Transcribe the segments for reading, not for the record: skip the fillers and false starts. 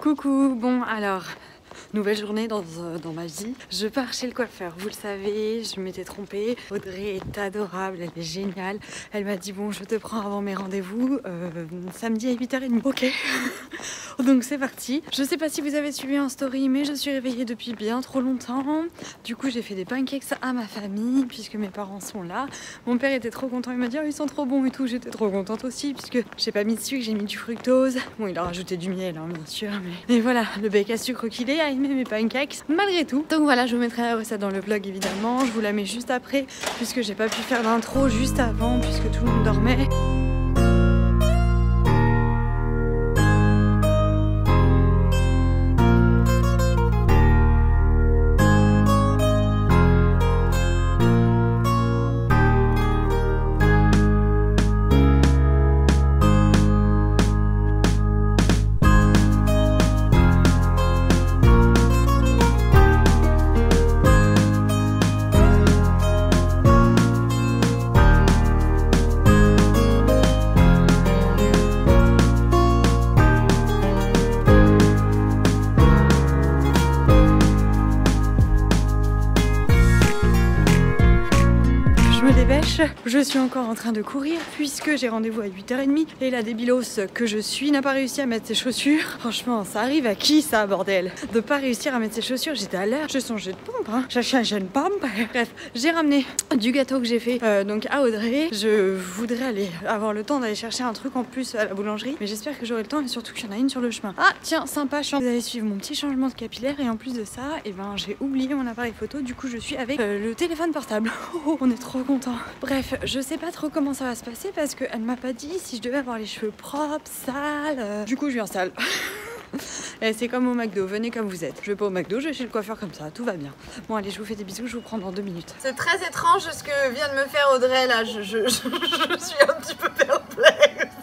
Coucou, bon alors, nouvelle journée dans ma vie. Je pars chez le coiffeur, vous le savez, je m'étais trompée. Audrey est adorable, elle est géniale. Elle m'a dit bon, je te prends avant mes rendez-vous, samedi à 8h30. Ok, donc c'est parti. Je sais pas si vous avez suivi en story, mais je suis réveillée depuis bien trop longtemps. Du coup j'ai fait des pancakes à ma famille, puisque mes parents sont là. Mon père était trop content, il m'a dit oh, ils sont trop bons et tout. J'étais trop contente aussi, puisque j'ai pas mis de sucre, j'ai mis du fructose. Bon, il a rajouté du miel, hein, bien sûr, mais voilà, le bec à sucre qu'il est a aimé mes pancakes, malgré tout. Donc voilà, je vous mettrai la recette dans le vlog évidemment. Je vous la mets juste après, puisque j'ai pas pu faire d'intro juste avant, puisque tout le monde dormait. Je suis encore en train de courir puisque j'ai rendez-vous à 8h30 et la débilos que je suis n'a pas réussi à mettre ses chaussures. Franchement, ça arrive à qui ça, bordel? De pas réussir à mettre ses chaussures, j'étais à l'heure, je changeais de pompe, hein. J'ai changé de pompe. Bref, j'ai ramené du gâteau que j'ai fait donc à Audrey. Je voudrais aller avoir le temps d'aller chercher un truc en plus à la boulangerie, mais j'espère que j'aurai le temps et surtout qu'il y en a une sur le chemin. Ah tiens, sympa, je suis allée suivre mon petit changement de capillaire et en plus de ça, et ben j'ai oublié mon appareil photo, du coup je suis avec le téléphone portable. Oh, on est trop contents. Bref, je sais pas trop comment ça va se passer parce qu'elle m'a pas dit si je devais avoir les cheveux propres, sales. Du coup, je viens sale. Et c'est comme au McDo, venez comme vous êtes. Je vais pas au McDo, je vais chez le coiffeur comme ça, tout va bien. Bon, allez, je vous fais des bisous, je vous prends dans 2 minutes. C'est très étrange ce que vient de me faire Audrey là. Je suis un petit peu perplexe.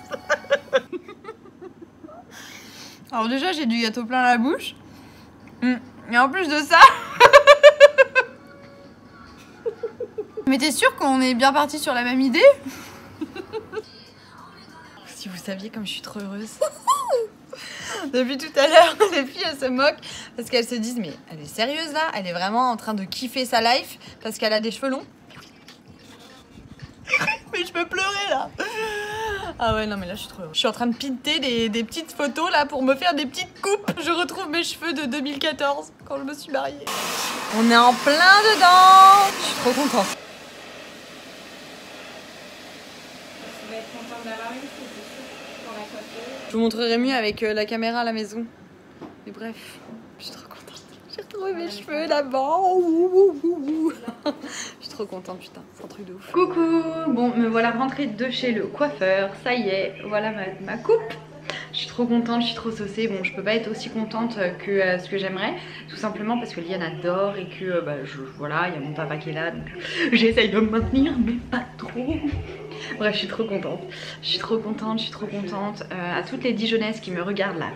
Alors, déjà, j'ai du gâteau plein la bouche. Et en plus de ça. Mais t'es sûre qu'on est bien parti sur la même idée? Si vous saviez comme je suis trop heureuse. Depuis tout à l'heure, les filles elles se moquent parce qu'elles se disent mais elle est sérieuse là? Elle est vraiment en train de kiffer sa life parce qu'elle a des cheveux longs? Mais je peux pleurer là. Ah ouais non mais là je suis trop heureuse. Je suis en train de pinter des petites photos là pour me faire des petites coupes. Je retrouve mes cheveux de 2014 quand je me suis mariée. On est en plein dedans. Je suis trop contente. Je vous montrerai mieux avec la caméra à la maison. Mais bref, je suis trop contente. J'ai retrouvé mes cheveux là-bas. Je suis trop contente, putain, c'est un truc de ouf. Coucou, bon, me voilà rentrée de chez le coiffeur. Ça y est, voilà ma coupe. Je suis trop contente, je suis trop saucée. Bon, je peux pas être aussi contente que ce que j'aimerais, tout simplement parce que Liane adore et que voilà, il y a mon papa qui est là, donc j'essaye de me maintenir, mais pas trop. Bref, je suis trop contente. Je suis trop contente, je suis trop contente. À toutes les Dijonnaises qui me regardent là,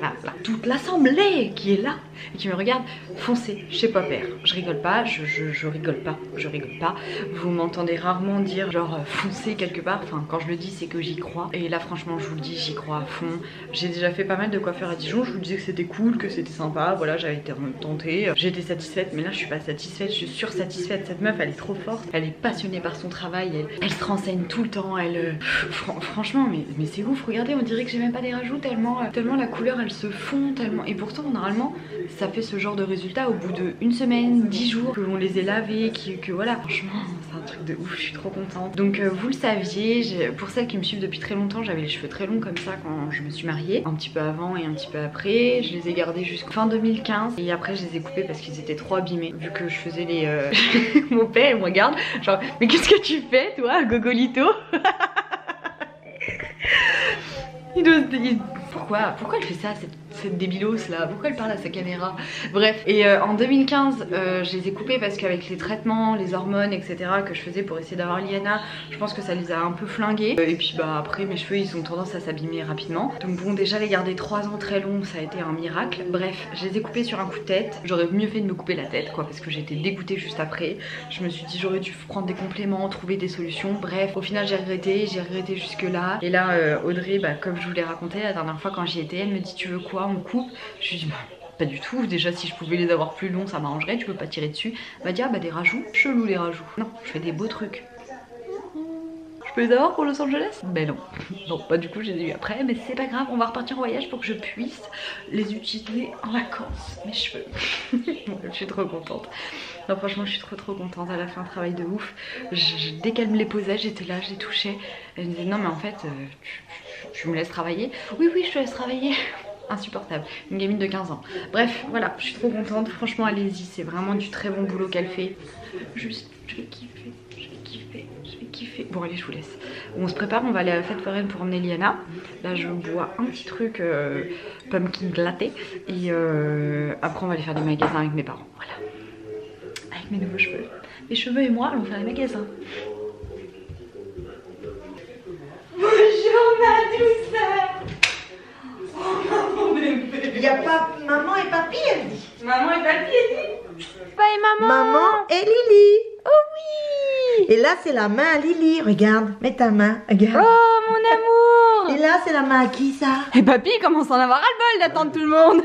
toute l'assemblée qui est là et qui me regarde, foncez chez Popper. Je rigole pas, je rigole pas, je rigole pas. Vous m'entendez rarement dire genre foncez quelque part. Enfin, quand je le dis, c'est que j'y crois. Et là, franchement, je vous le dis, j'y crois à fond. J'ai déjà fait pas mal de coiffeurs à Dijon. Je vous disais que c'était cool, que c'était sympa. Voilà, j'avais été tentée. J'étais satisfaite, mais là, je suis pas satisfaite. Je suis sursatisfaite. Cette meuf, elle est trop forte. Elle est passionnée par son travail. Elle se renseigne tout le temps. Franchement, mais c'est ouf. Regardez, on dirait que j'ai même pas des rajouts tellement la couleur, elle se fond tellement. Et pourtant, normalement, ça fait ce genre de résultat au bout de 1 semaine, 10 jours, que l'on les ait lavés, que voilà. Franchement, c'est un truc de ouf. Je suis trop contente. Donc, vous le saviez, pour celles qui me suivent depuis très longtemps, j'avais les cheveux très longs comme ça quand je me suis mariée, un petit peu avant et un petit peu après. Je les ai gardés jusqu'en fin 2015 et après je les ai coupés parce qu'ils étaient trop abîmés. Vu que je faisais les... Mon père il me regarde genre mais qu'est-ce que tu fais toi Gogolito? Pourquoi elle fait ça cette débilos là? Pourquoi elle parle à sa caméra? Bref, et en 2015 je les ai coupés parce qu'avec les traitements, les hormones etc que je faisais pour essayer d'avoir Liana, je pense que ça les a un peu flingués. Et puis bah après mes cheveux ils ont tendance à s'abîmer rapidement. Donc bon, déjà les garder 3 ans très longs ça a été un miracle. Bref, je les ai coupés sur un coup de tête. J'aurais mieux fait de me couper la tête quoi, parce que j'étais dégoûtée juste après. Je me suis dit j'aurais dû prendre des compléments, trouver des solutions. Bref, au final j'ai regretté jusque là. Et là Audrey, bah, comme je vous l'ai raconté la dernière fois quand j'y étais, elle me dit tu veux quoi, on coupe? Je lui dis bah pas du tout, déjà si je pouvais les avoir plus longs ça m'arrangerait, tu peux pas tirer dessus. Elle m'a dit ah bah des rajouts, chelou les rajouts. Non, je fais des beaux trucs. Je peux les avoir pour Los Angeles? Ben non, non pas du coup j'ai eu après, mais c'est pas grave, on va repartir en voyage pour que je puisse les utiliser en vacances, mes cheveux. Je suis trop contente. Non franchement je suis trop contente, elle a fait un travail de ouf. Dès qu'elle me les posait j'étais là, je les touchais. Elle me disait non mais en fait tu me laisses travailler? Oui je te laisse travailler. Insupportable, une gamine de 15 ans. Bref voilà, je suis trop contente, franchement allez-y, c'est vraiment du très bon boulot qu'elle fait. Juste je vais kiffer. Bon allez je vous laisse. On se prépare, on va aller à la fête foraine pour emmener Liana. Là je bois un petit truc pumpkin latte. Et après on va aller faire des magasins avec mes parents. Voilà. Avec mes nouveaux cheveux. Mes cheveux et moi allons faire les magasins. Bonjour ma douceur. Oh maman bébé. Il y a pas maman et papy elle dit. Maman et papy elle dit. Papa et maman. Maman et Lily. Oh oui. Et là c'est la main à Lily, regarde, mets ta main, regarde. Oh mon amour. Et là c'est la main à qui ça? Et papy commence à en avoir ras-le-bol d'attendre tout le monde.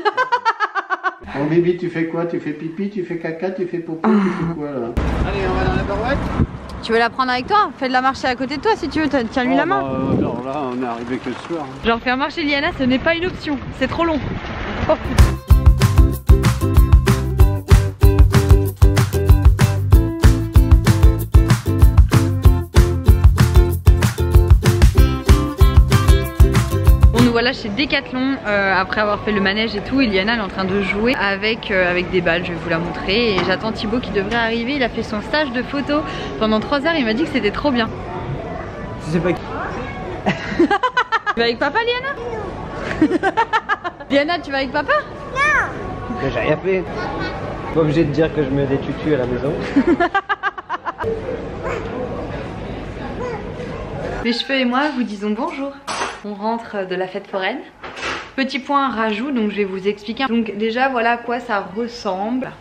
Bon bébé, tu fais quoi? Tu fais pipi, tu fais caca, tu fais popo, tu fais quoi là? Allez, on va dans la barouette. Tu veux la prendre avec toi? Fais-la marcher à côté de toi si tu veux, tiens-lui la main. Alors là, on est arrivé que ce soir. Genre faire marcher Liana, ce n'est pas une option, c'est trop long. Oh. Voilà chez Decathlon après avoir fait le manège et tout, Liana elle est en train de jouer avec des balles, je vais vous la montrer. Et j'attends Thibaut qui devrait arriver, il a fait son stage de photo pendant 3 heures, il m'a dit que c'était trop bien. Tu sais pas qui... Tu vas avec papa Liana? Non. Liana tu vas avec papa? Non. Mais j'ai rien fait. Pas obligé de dire que je mets des tutus à la maison. Mes cheveux et moi vous disons bonjour. On rentre de la fête foraine. Petit point rajout, donc je vais vous expliquer. Donc déjà voilà à quoi ça ressemble.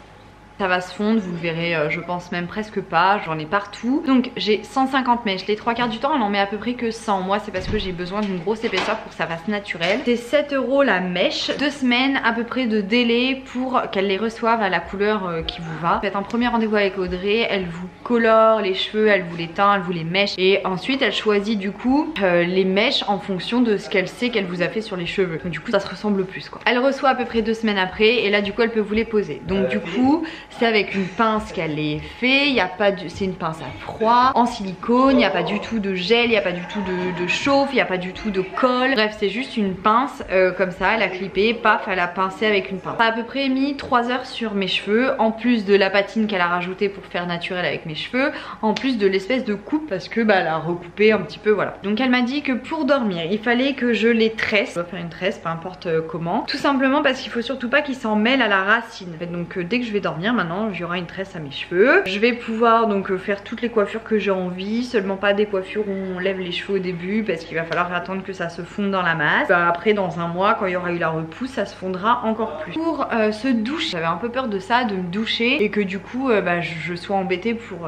Ça va se fondre, vous le verrez, je pense même presque pas, j'en ai partout. Donc j'ai 150 mèches, les 3 quarts du temps elle en met à peu près que 100. Moi c'est parce que j'ai besoin d'une grosse épaisseur pour que ça fasse naturel. C'est 7 € la mèche, 2 semaines à peu près de délai pour qu'elle les reçoive à la couleur qui vous va. Faites un premier rendez-vous avec Audrey, elle vous colore les cheveux, elle vous les teint, elle vous les mèche. Et ensuite elle choisit du coup les mèches en fonction de ce qu'elle sait qu'elle vous a fait sur les cheveux. Donc du coup ça se ressemble plus quoi. Elle reçoit à peu près 2 semaines après et là du coup elle peut vous les poser. Donc du coup c'est avec une pince qu'elle est fait, il y a pas de, c'est une pince à froid, en silicone, il n'y a pas du tout de gel, il n'y a pas du tout de chauffe, il n'y a pas du tout de colle. Bref, c'est juste une pince comme ça, elle a clippé, paf, elle a pincé avec une pince. Ça a à peu près mis 3 heures sur mes cheveux, en plus de la patine qu'elle a rajoutée pour faire naturel avec mes cheveux, en plus de l'espèce de coupe parce que bah elle a recoupé un petit peu, voilà. Donc elle m'a dit que pour dormir, il fallait que je les tresse. Je dois faire une tresse, peu importe comment. Tout simplement parce qu'il faut surtout pas qu'ils s'en mêlent à la racine. Donc dès que je vais dormir maintenant, il y aura une tresse à mes cheveux. Je vais pouvoir donc faire toutes les coiffures que j'ai envie, seulement pas des coiffures où on lève les cheveux au début parce qu'il va falloir attendre que ça se fonde dans la masse. Bah, après dans un mois quand il y aura eu la repousse ça se fondra encore plus. Pour se doucher, j'avais un peu peur de ça, de me doucher et que du coup bah, je sois embêtée pour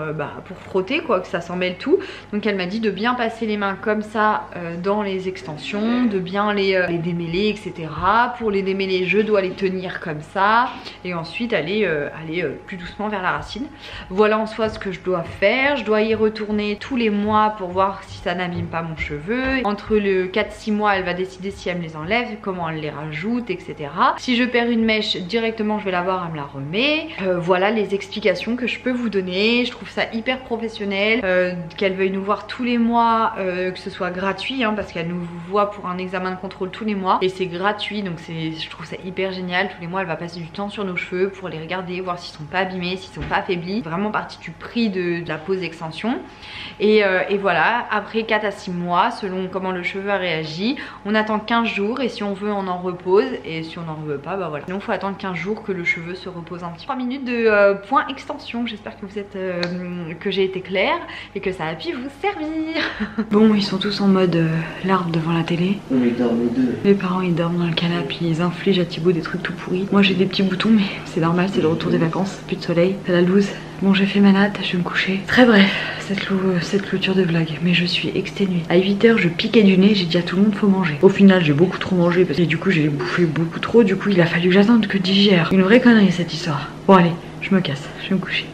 frotter quoi, que ça s'en mêle tout. Donc elle m'a dit de bien passer les mains comme ça dans les extensions, de bien les démêler etc. Pour les démêler je dois les tenir comme ça et ensuite aller plus doucement vers la racine. Voilà en soi ce que je dois faire. Je dois y retourner tous les mois pour voir si ça n'abîme pas mon cheveu. Entre le 4-6 mois elle va décider si elle me les enlève, comment elle les rajoute etc. Si je perds une mèche directement je vais la voir, elle me la remet. Voilà les explications que je peux vous donner. Je trouve ça hyper professionnel qu'elle veuille nous voir tous les mois, que ce soit gratuit hein, parce qu'elle nous voit pour un examen de contrôle tous les mois et c'est gratuit donc je trouve ça hyper génial. Tous les mois elle va passer du temps sur nos cheveux pour les regarder, voir s'ils sont pas abîmés, s'ils sont pas affaiblis, vraiment partie du prix de la pose extension et voilà, après 4 à 6 mois selon comment le cheveu a réagi, on attend 15 jours et si on veut on en repose et si on n'en veut pas bah voilà, donc il faut attendre 15 jours que le cheveu se repose un petit peu. 3 minutes de point extension, j'espère que vous êtes que j'ai été claire et que ça a pu vous servir. Bon ils sont tous en mode larve devant la télé. On ils dorment les deux. Les parents ils dorment dans le canapé, ils infligent à Thibaut des trucs tout pourris. Moi j'ai des petits boutons mais c'est normal, c'est le retour des vacances, plus de soleil, c'est la loose. Bon j'ai fait ma natte, je vais me coucher. Très bref, cette clôture de vlog. Mais je suis exténuée. À 8 h, je piquais du nez. J'ai dit à tout le monde faut manger. Au final, j'ai beaucoup trop mangé parce que du coup, j'ai bouffé beaucoup trop. Du coup, il a fallu que j'attende que 10 h. Une vraie connerie cette histoire. Bon, allez, je me casse. Je vais me coucher.